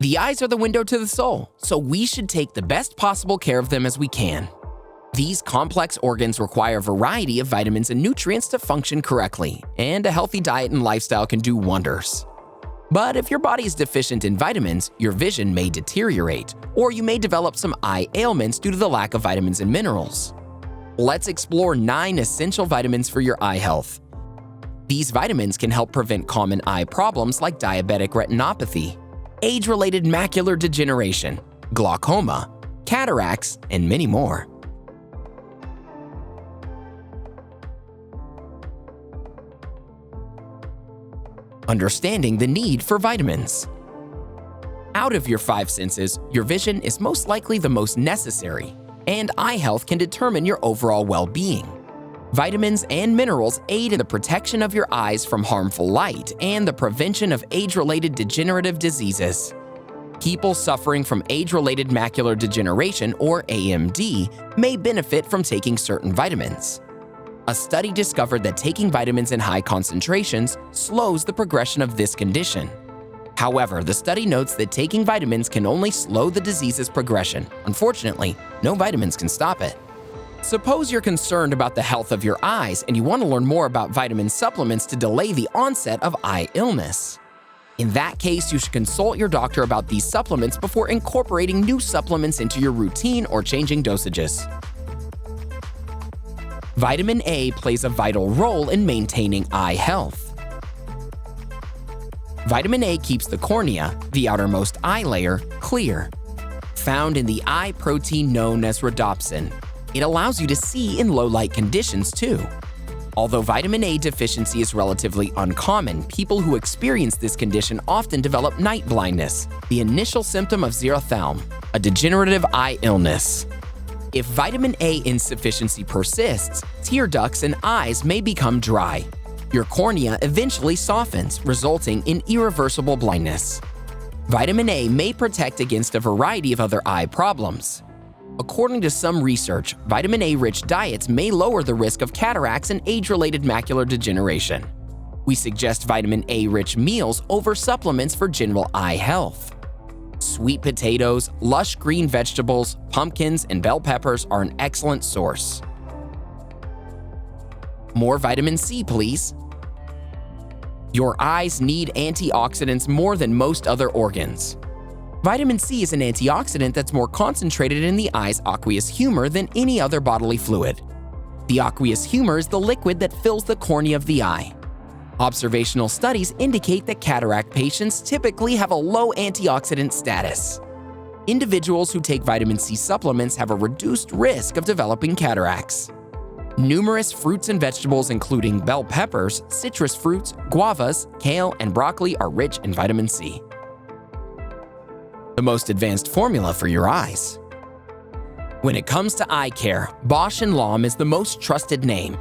The eyes are the window to the soul, so we should take the best possible care of them as we can. These complex organs require a variety of vitamins and nutrients to function correctly, and a healthy diet and lifestyle can do wonders. But if your body is deficient in vitamins, your vision may deteriorate, or you may develop some eye ailments due to the lack of vitamins and minerals. Let's explore 9 essential vitamins for your eye health. These vitamins can help prevent common eye problems like diabetic retinopathy, age-related macular degeneration, glaucoma, cataracts, and many more. Understanding the need for vitamins. Out of your 5 senses, your vision is most likely the most necessary, and eye health can determine your overall well-being. Vitamins and minerals aid in the protection of your eyes from harmful light and the prevention of age-related degenerative diseases. People suffering from age-related macular degeneration, or AMD, may benefit from taking certain vitamins. A study discovered that taking vitamins in high concentrations slows the progression of this condition. However, the study notes that taking vitamins can only slow the disease's progression. Unfortunately, no vitamins can stop it. Suppose you're concerned about the health of your eyes and you want to learn more about vitamin supplements to delay the onset of eye illness. In that case, you should consult your doctor about these supplements before incorporating new supplements into your routine or changing dosages. Vitamin A plays a vital role in maintaining eye health. Vitamin A keeps the cornea, the outermost eye layer, clear. Found in the eye protein known as rhodopsin, it allows you to see in low-light conditions too. Although vitamin A deficiency is relatively uncommon, people who experience this condition often develop night blindness, the initial symptom of xerophthalm, a degenerative eye illness. If vitamin A insufficiency persists, tear ducts and eyes may become dry. Your cornea eventually softens, resulting in irreversible blindness. Vitamin A may protect against a variety of other eye problems. According to some research, vitamin A-rich diets may lower the risk of cataracts and age-related macular degeneration. We suggest vitamin A-rich meals over supplements for general eye health. Sweet potatoes, lush green vegetables, pumpkins, and bell peppers are an excellent source. More vitamin C, please. Your eyes need antioxidants more than most other organs. Vitamin C is an antioxidant that's more concentrated in the eye's aqueous humor than any other bodily fluid. The aqueous humor is the liquid that fills the cornea of the eye. Observational studies indicate that cataract patients typically have a low antioxidant status. Individuals who take vitamin C supplements have a reduced risk of developing cataracts. Numerous fruits and vegetables, including bell peppers, citrus fruits, guavas, kale, and broccoli, are rich in vitamin C. The most advanced formula for your eyes. When it comes to eye care, Bausch & Lomb is the most trusted name.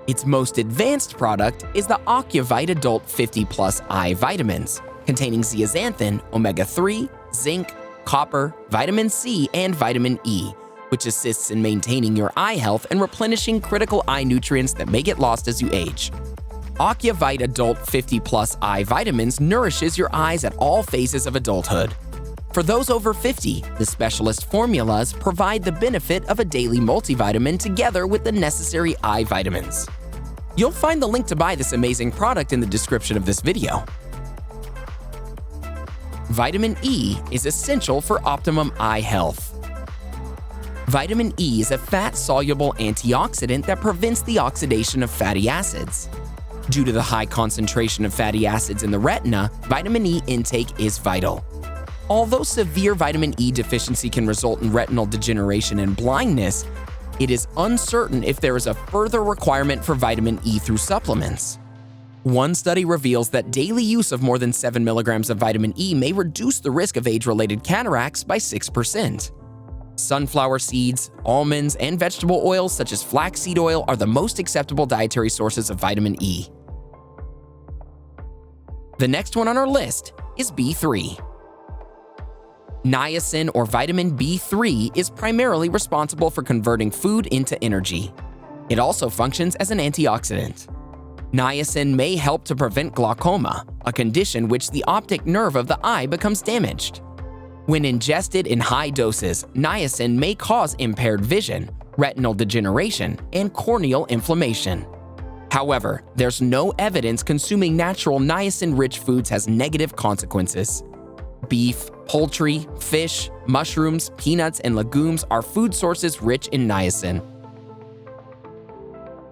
Its most advanced product is the Ocuvite Adult 50+ Eye Vitamins, containing zeaxanthin, omega-3, zinc, copper, vitamin C, and vitamin E, which assists in maintaining your eye health and replenishing critical eye nutrients that may get lost as you age. Ocuvite Adult 50+ Eye Vitamins nourishes your eyes at all phases of adulthood. For those over 50, the specialist formulas provide the benefit of a daily multivitamin together with the necessary eye vitamins. You'll find the link to buy this amazing product in the description of this video. Vitamin E is essential for optimum eye health. Vitamin E is a fat-soluble antioxidant that prevents the oxidation of fatty acids. Due to the high concentration of fatty acids in the retina, vitamin E intake is vital. Although severe vitamin E deficiency can result in retinal degeneration and blindness, it is uncertain if there is a further requirement for vitamin E through supplements. One study reveals that daily use of more than 7 milligrams of vitamin E may reduce the risk of age-related cataracts by 6%. Sunflower seeds, almonds, and vegetable oils such as flaxseed oil are the most acceptable dietary sources of vitamin E. The next one on our list is B3. Niacin, or vitamin B3, is primarily responsible for converting food into energy. It also functions as an antioxidant. Niacin may help to prevent glaucoma, a condition which the optic nerve of the eye becomes damaged. When ingested in high doses, niacin may cause impaired vision, retinal degeneration, and corneal inflammation. However, there's no evidence consuming natural niacin-rich foods has negative consequences. Beef, poultry, fish, mushrooms, peanuts, and legumes are food sources rich in niacin.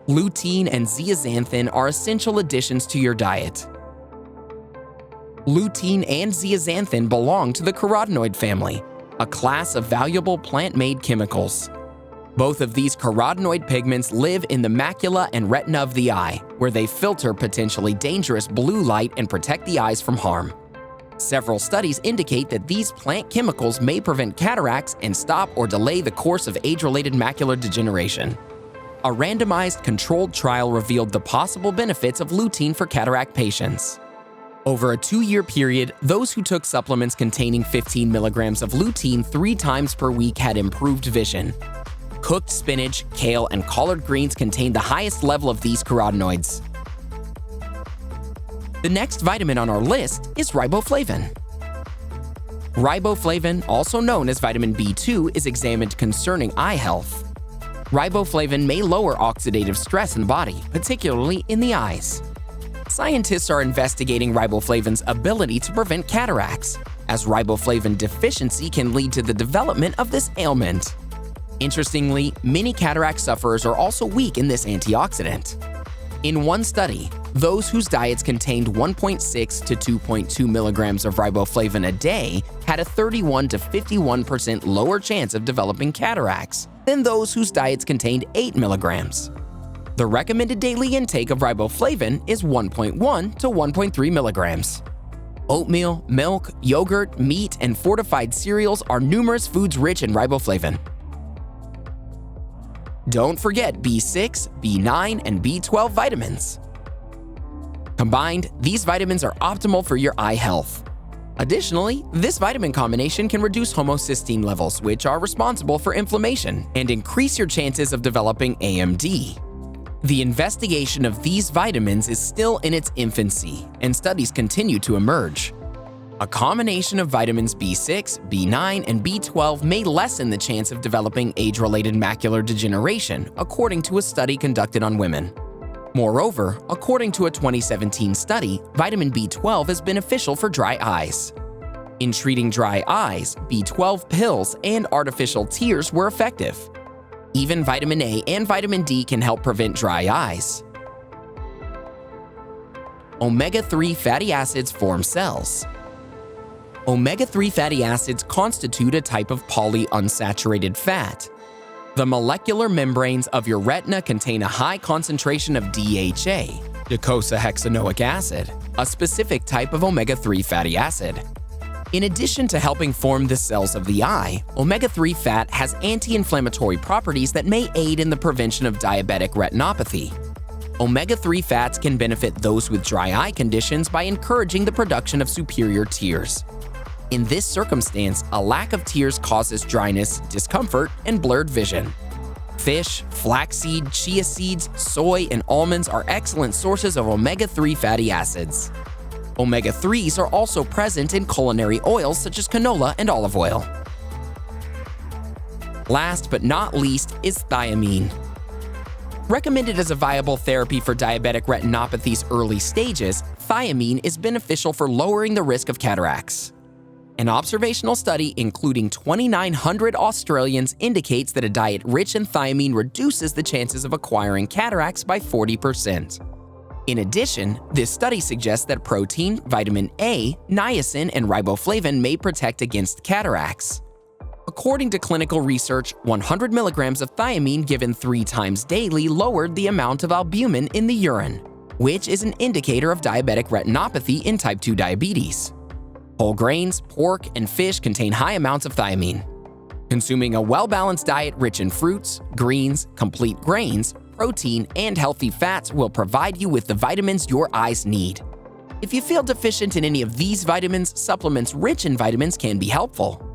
Lutein and zeaxanthin are essential additions to your diet. Lutein and zeaxanthin belong to the carotenoid family, a class of valuable plant-made chemicals. Both of these carotenoid pigments live in the macula and retina of the eye, where they filter potentially dangerous blue light and protect the eyes from harm. Several studies indicate that these plant chemicals may prevent cataracts and stop or delay the course of age-related macular degeneration. A randomized controlled trial revealed the possible benefits of lutein for cataract patients. Over a 2-year period, those who took supplements containing 15 milligrams of lutein 3 times per week had improved vision. Cooked spinach, kale, and collard greens contain the highest level of these carotenoids. The next vitamin on our list is riboflavin. Riboflavin, also known as vitamin B2, is examined concerning eye health. Riboflavin may lower oxidative stress in the body, particularly in the eyes. Scientists are investigating riboflavin's ability to prevent cataracts, as riboflavin deficiency can lead to the development of this ailment. Interestingly, many cataract sufferers are also weak in this antioxidant. In one study, those whose diets contained 1.6 to 2.2 milligrams of riboflavin a day had a 31 to 51% lower chance of developing cataracts than those whose diets contained 8 milligrams. The recommended daily intake of riboflavin is 1.1 to 1.3 milligrams. Oatmeal, milk, yogurt, meat, and fortified cereals are numerous foods rich in riboflavin. Don't forget B6, B9, and B12 vitamins. Combined, these vitamins are optimal for your eye health. Additionally, this vitamin combination can reduce homocysteine levels, which are responsible for inflammation, and increase your chances of developing AMD. The investigation of these vitamins is still in its infancy, and studies continue to emerge. A combination of vitamins B6, B9, and B12 may lessen the chance of developing age-related macular degeneration, according to a study conducted on women. Moreover, according to a 2017 study, vitamin B12 is beneficial for dry eyes. In treating dry eyes, B12 pills and artificial tears were effective. Even vitamin A and vitamin D can help prevent dry eyes. Omega-3 fatty acids form cells. Omega-3 fatty acids constitute a type of polyunsaturated fat. The molecular membranes of your retina contain a high concentration of DHA, docosahexaenoic acid, a specific type of omega-3 fatty acid. In addition to helping form the cells of the eye, omega-3 fat has anti-inflammatory properties that may aid in the prevention of diabetic retinopathy. Omega-3 fats can benefit those with dry eye conditions by encouraging the production of superior tears. In this circumstance, a lack of tears causes dryness, discomfort, and blurred vision. Fish, flaxseed, chia seeds, soy, and almonds are excellent sources of omega-3 fatty acids. Omega-3s are also present in culinary oils such as canola and olive oil. Last but not least is thiamine. Recommended as a viable therapy for diabetic retinopathy's early stages, thiamine is beneficial for lowering the risk of cataracts. An observational study including 2,900 Australians indicates that a diet rich in thiamine reduces the chances of acquiring cataracts by 40%. In addition, this study suggests that protein, vitamin A, niacin, and riboflavin may protect against cataracts. According to clinical research, 100 milligrams of thiamine given 3 times daily lowered the amount of albumin in the urine, which is an indicator of diabetic retinopathy in type 2 diabetes. Whole grains, pork, and fish contain high amounts of thiamine. Consuming a well-balanced diet rich in fruits, greens, complete grains, protein, and healthy fats will provide you with the vitamins your eyes need. If you feel deficient in any of these vitamins, supplements rich in vitamins can be helpful.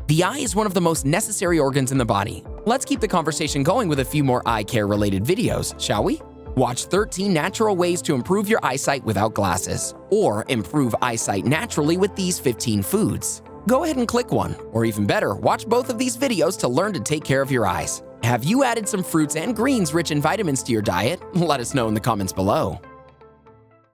The eye is one of the most necessary organs in the body. Let's keep the conversation going with a few more eye care-related videos, shall we? Watch 13 natural ways to improve your eyesight without glasses, or improve eyesight naturally with these 15 foods. Go ahead and click one, or even better, watch both of these videos to learn to take care of your eyes. Have you added some fruits and greens rich in vitamins to your diet? Let us know in the comments below.